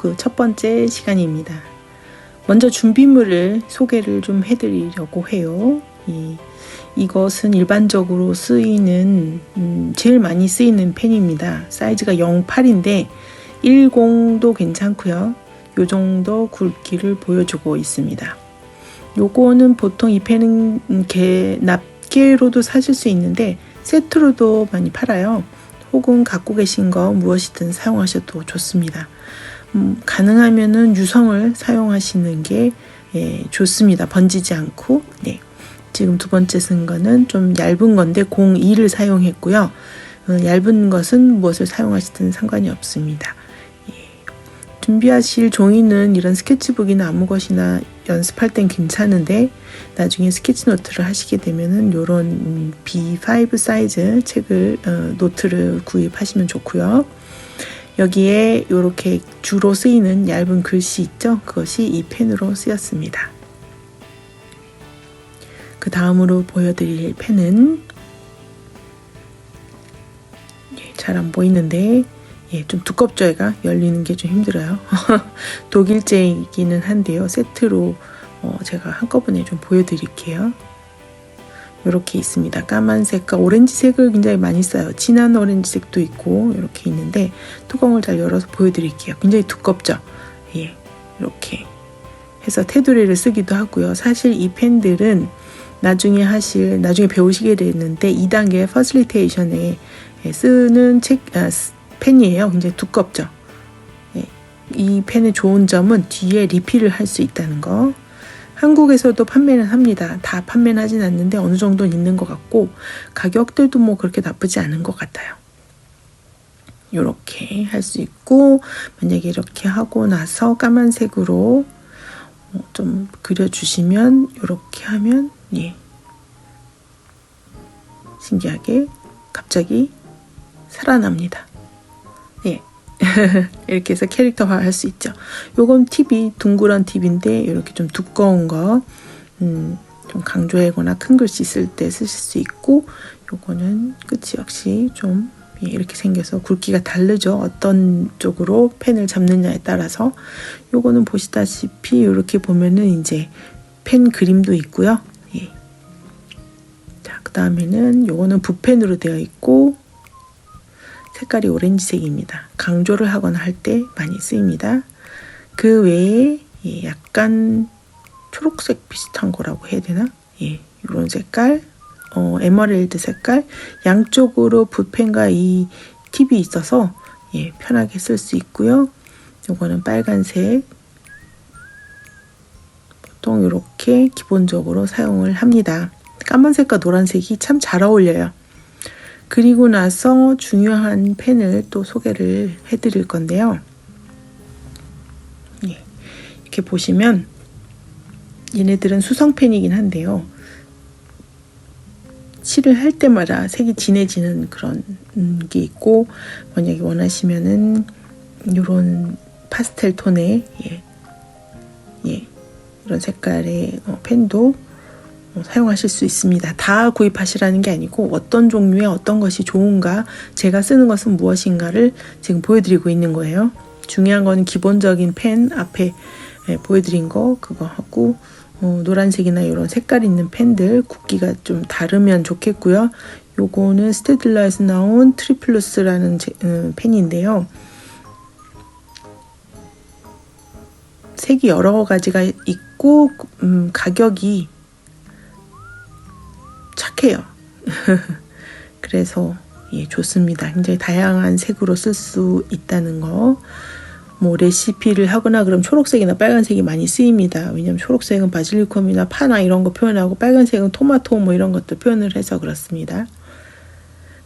그 첫 번째 시간입니다. 먼저 준비물을 소개를 좀 해드리려고 해요. 이것은 일반적으로 쓰이는 제일 많이 쓰이는 펜입니다. 사이즈가 08인데 10도 괜찮고요. 요 정도 굵기를 보여주고 있습니다. 요거는 보통 이 펜은 낱개로도 사실 수 있는데 세트로도 많이 팔아요. 혹은 갖고 계신 거 무엇이든 사용하셔도 좋습니다. 가능하면은 유성을 사용하시는 게 좋습니다. 번지지 않고. 네. 지금 두 번째 쓴 거는 좀 얇은 건데 02를 사용했고요. 얇은 것은 무엇을 사용하시든 상관이 없습니다. 준비하실 종이는 이런 스케치북이나 아무 것이나 연습할 땐 괜찮은데 나중에 스케치노트를 하시게 되면은 이런 B5 사이즈 책을 노트를 구입하시면 좋고요. 여기에 이렇게 주로 쓰이는 얇은 글씨 있죠? 그것이 이 펜으로 쓰였습니다. 그 다음으로 보여드릴 펜은 잘 안 보이는데 좀 두껍죠. 얘가 열리는 게 좀 힘들어요. 독일제이기는 한데요. 세트로 제가 한꺼번에 좀 보여드릴게요. 이렇게 있습니다. 까만색과 오렌지색을 굉장히 많이 써요. 진한 오렌지색도 있고 이렇게 있는데 뚜껑을 잘 열어서 보여드릴게요. 굉장히 두껍죠. 이렇게 해서 테두리를 쓰기도 하고요. 사실 이 펜들은 나중에 배우시게 되는데 2단계 퍼실리테이션에 쓰는 펜이에요. 굉장히 두껍죠. 이 펜의 좋은 점은 뒤에 리필을 할 수 있다는 거. 한국에서도 판매는 합니다. 다 판매는 하진 않는데 어느 정도는 있는 것 같고 가격들도 뭐 그렇게 나쁘지 않은 것 같아요. 이렇게 할 수 있고 만약에 이렇게 하고 나서 까만색으로 좀 그려주시면 이렇게 하면 신기하게 갑자기 살아납니다. 이렇게 해서 캐릭터화 할 수 있죠. 요건 팁이 둥그런 팁인데 이렇게 좀 두꺼운 거 좀 강조하거나 큰 글씨 쓸 때 쓰실 수 있고 요거는 끝이 역시 좀 이렇게 생겨서 굵기가 다르죠. 어떤 쪽으로 펜을 잡느냐에 따라서 요거는 보시다시피 이렇게 보면은 이제 펜 그림도 있고요. 자, 그 다음에는 요거는 붓펜으로 되어 있고 색깔이 오렌지색입니다. 강조를 하거나 할 때 많이 쓰입니다. 그 외에 약간 초록색 비슷한 거라고 해야 되나? 이런 색깔, 에메랄드 색깔 양쪽으로 붓펜과 이 팁이 있어서 편하게 쓸 수 있고요. 요거는 빨간색 보통 이렇게 기본적으로 사용을 합니다. 까만색과 노란색이 참 잘 어울려요. 그리고 나서 중요한 펜을 또 소개를 해드릴 건데요. 이렇게 보시면 얘네들은 수성펜이긴 한데요. 칠을 할 때마다 색이 진해지는 그런 게 있고 만약에 원하시면은 이런 파스텔 톤의 이런 색깔의 펜도 사용하실 수 있습니다. 다 구입하시라는 게 아니고 어떤 종류의 어떤 것이 좋은가 제가 쓰는 것은 무엇인가를 지금 보여드리고 있는 거예요. 중요한 건 기본적인 펜 앞에 보여드린 거 그거 하고 노란색이나 이런 색깔 있는 펜들 굵기가 좀 다르면 좋겠고요. 요거는 스테딜러에서 나온 트리플루스라는 펜인데요. 색이 여러 가지가 있고 가격이 착해요. 그래서 좋습니다. 굉장히 다양한 색으로 쓸 수 있다는 거. 뭐 레시피를 하거나 그럼 초록색이나 빨간색이 많이 쓰입니다. 왜냐면 초록색은 바질리콤이나 파나 이런 거 표현하고 빨간색은 토마토 뭐 이런 것들 표현을 해서 그렇습니다.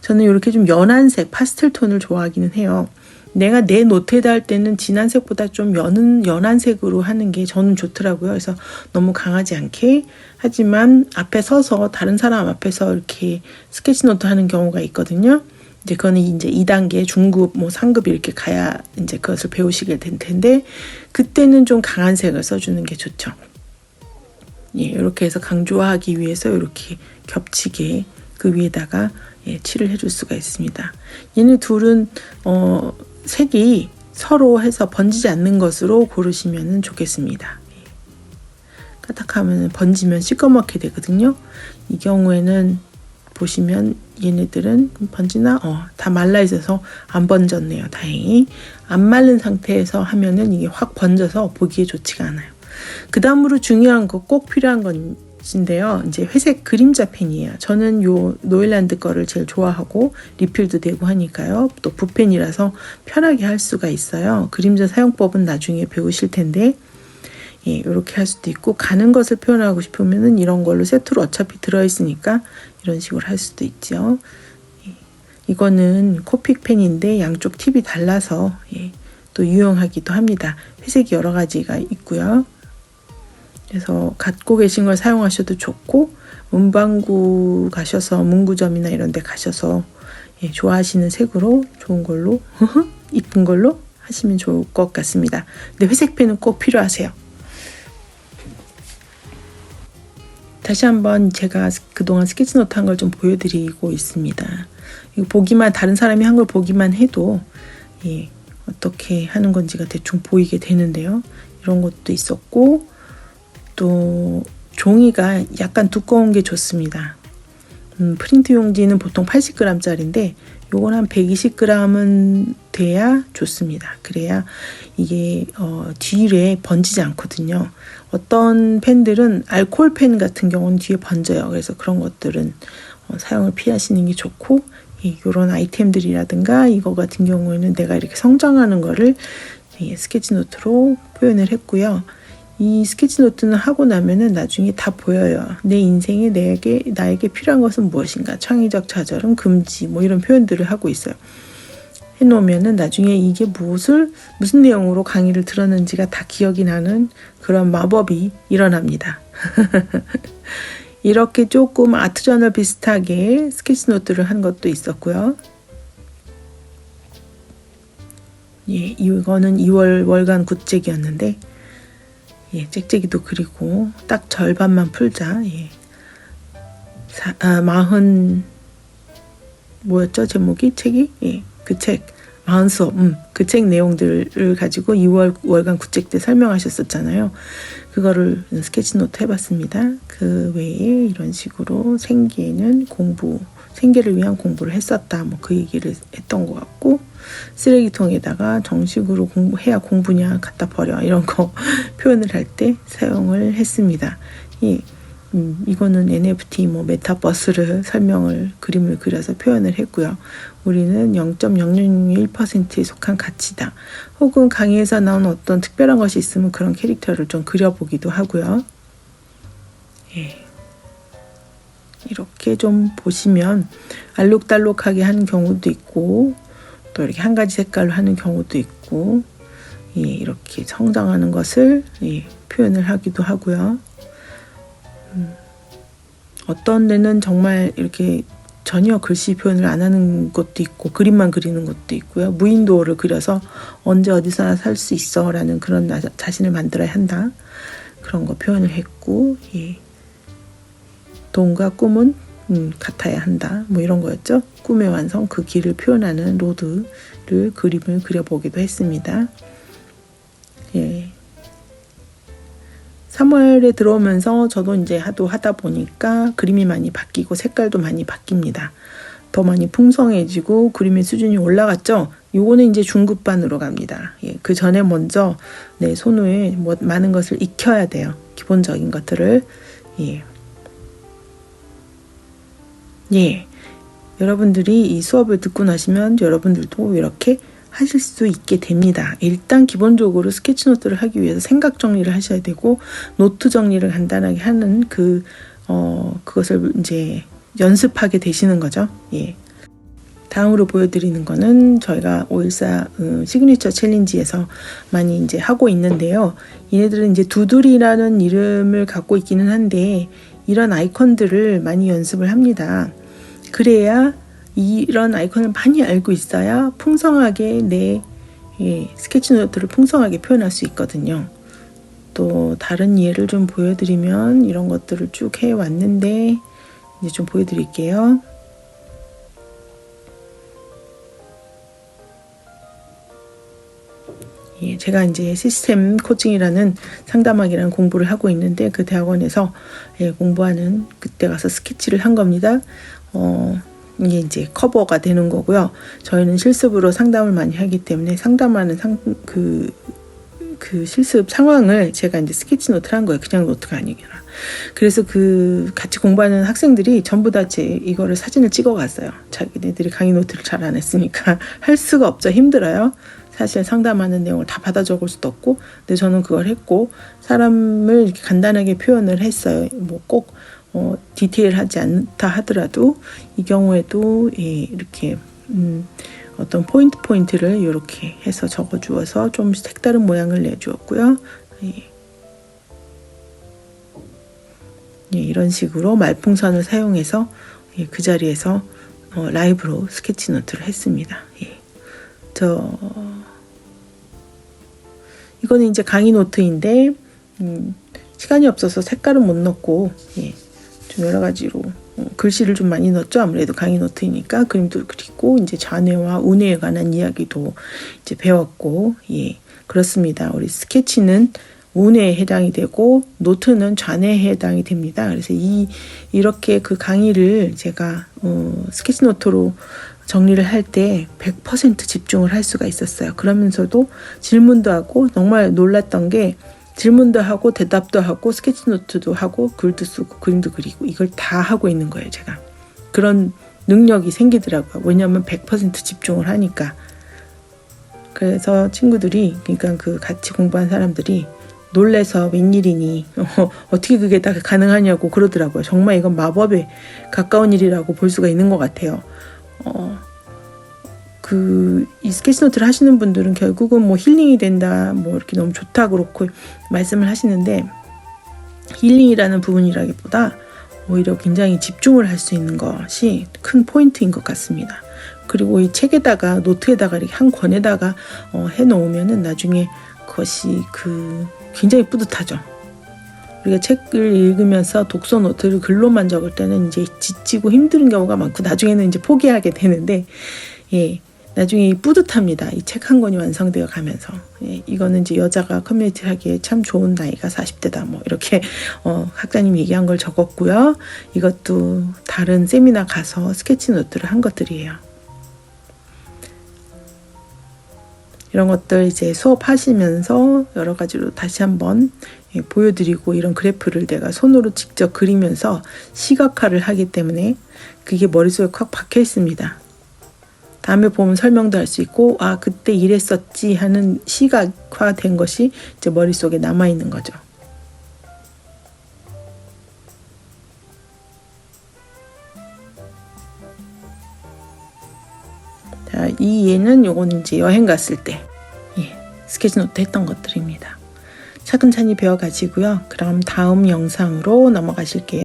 저는 이렇게 좀 연한 색, 파스텔 톤을 좋아하기는 해요. 내가 내 노트에다 할 때는 진한 색보다 좀 연한 색으로 하는 게 저는 좋더라고요. 그래서 너무 강하지 않게 하지만 앞에 서서 다른 사람 앞에서 이렇게 스케치노트 하는 경우가 있거든요. 이제 그거는 이제 2단계 중급 뭐 상급 이렇게 가야 이제 그것을 배우시게 될 텐데 그때는 좀 강한 색을 써주는 게 좋죠. 이렇게 해서 강조하기 위해서 이렇게 겹치게 그 위에다가 칠을 해줄 수가 있습니다. 얘네 둘은 색이 서로 해서 번지지 않는 것으로 고르시면 좋겠습니다. 까딱하면 번지면 시꺼멓게 되거든요. 이 경우에는 보시면 얘네들은 번지나 다 말라 있어서 안 번졌네요. 다행히 안 마른 상태에서 하면은 이게 확 번져서 보기에 좋지가 않아요. 그 다음으로 중요한 거 꼭 필요한 건인데요. 이제 회색 그림자 펜이에요. 저는 요 노일란드 거를 제일 좋아하고 리필도 되고 하니까요. 또 붓펜이라서 편하게 할 수가 있어요. 그림자 사용법은 나중에 배우실 텐데 이렇게 할 수도 있고, 가는 것을 표현하고 싶으면은 이런 걸로 세트로 어차피 들어있으니까 이런 식으로 할 수도 있죠. 이거는 코픽 펜인데 양쪽 팁이 달라서 또 유용하기도 합니다. 회색이 여러 가지가 있고요. 그래서 갖고 계신 걸 사용하셔도 좋고, 문방구 가셔서 문구점이나 이런 데 가셔서 좋아하시는 색으로 좋은 걸로 이쁜 걸로 하시면 좋을 것 같습니다. 근데 회색 펜은 꼭 필요하세요. 다시 한번 제가 그동안 스케치노트 한 걸 좀 보여드리고 있습니다. 이거 보기만, 다른 사람이 한 걸 보기만 해도 어떻게 하는 건지가 대충 보이게 되는데요. 이런 것도 있었고, 또 종이가 약간 두꺼운 게 좋습니다. 프린트 용지는 보통 80g짜리인데 요건 한 120g은 돼야 좋습니다. 그래야 이게 뒤에 번지지 않거든요. 어떤 펜들은 알코올 펜 같은 경우는 뒤에 번져요. 그래서 그런 것들은 사용을 피하시는 게 좋고, 이런 아이템들이라든가 이거 같은 경우에는 내가 이렇게 성장하는 거를 스케치노트로 표현을 했고요. 이 스케치노트는 하고 나면은 나중에 다 보여요. 내 인생에 나에게 필요한 것은 무엇인가, 창의적 좌절은 금지, 뭐 이런 표현들을 하고 있어요. 해놓으면은 나중에 이게 무슨 내용으로 강의를 들었는지가 다 기억이 나는 그런 마법이 일어납니다. 이렇게 조금 아트저널 비슷하게 스케치노트를 한 것도 있었고요. 이거는 2월 월간 굿잭이었는데 짹짹이도 그리고 딱 절반만 풀자. 뭐였죠 제목이? 책이? 그 책 마흔수업, 그 책 내용들을 가지고 2월 월간 굿잭 때 설명하셨었잖아요. 그거를 스케치노트 해봤습니다. 그 외에 이런 식으로 생계를 위한 공부를 했었다, 뭐 그 얘기를 했던 것 같고, 쓰레기통에다가 정식으로 해야 공부냐, 갖다 버려, 이런 거 표현을 할 때 사용을 했습니다. 이거는 NFT 메타버스를 그림을 그려서 표현을 했고요. 우리는 0.0001%에 속한 가치다. 혹은 강의에서 나온 어떤 특별한 것이 있으면 그런 캐릭터를 좀 그려보기도 하고요. 이렇게 좀 보시면 알록달록하게 하는 경우도 있고, 또 이렇게 한 가지 색깔로 하는 경우도 있고, 이렇게 성장하는 것을 표현을 하기도 하고요. 어떤 데는 정말 이렇게 전혀 글씨 표현을 안 하는 것도 있고, 그림만 그리는 것도 있고요. 무인도를 그려서 언제 어디서나 살 수 있어 라는 그런 자신을 만들어야 한다, 그런 거 표현을 했고, 돈과 꿈은 같아야 한다, 뭐 이런 거였죠. 꿈의 완성, 그 길을 표현하는 로드를 그림을 그려보기도 했습니다. 3월에 들어오면서 저도 이제 하다 보니까 그림이 많이 바뀌고 색깔도 많이 바뀝니다. 더 많이 풍성해지고 그림의 수준이 올라갔죠. 요거는 이제 중급반으로 갑니다. 그 전에 먼저 내 손에 많은 것을 익혀야 돼요. 기본적인 것들을. 여러분들이 이 수업을 듣고 나시면 여러분들도 이렇게 하실 수 있게 됩니다. 일단 기본적으로 스케치노트를 하기 위해서 생각 정리를 하셔야 되고, 노트 정리를 간단하게 하는 그것을 이제 연습하게 되시는 거죠. 다음으로 보여드리는 거는 저희가 514 시그니처 챌린지에서 많이 이제 하고 있는데요. 얘네들은 이제 두들이라는 이름을 갖고 있기는 한데, 이런 아이콘들을 많이 연습을 합니다. 그래야 이런 아이콘을 많이 알고 있어야 풍성하게 내 스케치노트를 풍성하게 표현할 수 있거든요. 또 다른 예를 좀 보여드리면, 이런 것들을 쭉 해왔는데 이제 좀 보여드릴게요. 예, 제가 이제 시스템 코칭이라는 상담학이라는 공부를 하고 있는데 그 대학원에서 예, 공부하는 그때 가서 스케치를 한 겁니다. 이게 이제 커버가 되는 거고요. 저희는 실습으로 상담을 많이 하기 때문에 상담하는 그 실습 상황을 제가 이제 스케치 노트를 한 거예요. 그냥 노트가 아니라. 그래서 그 같이 공부하는 학생들이 전부 다 제 이거를 사진을 찍어 갔어요. 자기네들이 강의 노트를 잘 안 했으니까 할 수가 없죠. 힘들어요. 사실 상담하는 내용을 다 받아 적을 수도 없고, 근데 저는 그걸 했고 사람을 이렇게 간단하게 표현을 했어요. 뭐 꼭 디테일하지 않다 하더라도 이 경우에도 예, 이렇게 어떤 포인트를 이렇게 해서 적어주어서 좀 색다른 모양을 내주었고요. 예. 예, 이런 식으로 말풍선을 사용해서 예, 그 자리에서 라이브로 스케치 노트를 했습니다. 예. 이거는 이제 강의 노트인데 시간이 없어서 색깔은 못 넣고 예, 좀 여러 가지로 글씨를 좀 많이 넣었죠. 아무래도 강의 노트이니까 그림도 그리고 이제 잔해와 운해에 관한 이야기도 이제 배웠고 예, 그렇습니다. 우리 스케치는 운해에 해당이 되고 노트는 잔해에 해당이 됩니다. 그래서 이렇게 그 강의를 제가 스케치 노트로 정리를 할 때 100% 집중을 할 수가 있었어요. 그러면서도 질문도 하고 정말 놀랐던 게 질문도 하고 대답도 하고 스케치 노트도 하고 글도 쓰고 그림도 그리고 이걸 다 하고 있는 거예요. 제가 그런 능력이 생기더라고요. 왜냐하면 100% 집중을 하니까. 그래서 친구들이 그러니까 그 같이 공부한 사람들이 놀래서 웬일이니 어떻게 그게 다 가능하냐고 그러더라고요. 정말 이건 마법에 가까운 일이라고 볼 수가 있는 것 같아요. 이 스케치노트를 하시는 분들은 결국은 뭐 힐링이 된다, 뭐 이렇게 너무 좋다 그렇고 말씀을 하시는데 힐링이라는 부분이라기보다 오히려 굉장히 집중을 할 수 있는 것이 큰 포인트인 것 같습니다. 그리고 이 책에다가 노트에다가 이렇게 한 권에다가 해놓으면은 나중에 그것이 굉장히 뿌듯하죠. 우리가 책을 읽으면서 독서 노트를 글로만 적을 때는 이제 지치고 힘든 경우가 많고 나중에는 이제 포기하게 되는데 예, 나중에 뿌듯합니다. 이 책 한 권이 완성되어 가면서 예, 이거는 이제 여자가 커뮤니티 하기에 참 좋은 나이가 40대다 뭐 이렇게 학자님이 얘기한 걸 적었고요. 이것도 다른 세미나 가서 스케치 노트를 한 것들이에요. 이런 것들 이제 수업하시면서 여러 가지로 다시 한번 보여드리고 이런 그래프를 내가 손으로 직접 그리면서 시각화를 하기 때문에 그게 머릿속에 콱 박혀 있습니다. 다음에 보면 설명도 할 수 있고 아 그때 이랬었지 하는 시각화된 것이 이제 머릿속에 남아있는 거죠. 자, 이 예는 요거는 이제 여행 갔을 때 스케치노트 했던 것들입니다. 차근차근히 배워가시고요. 그럼 다음 영상으로 넘어가실게요.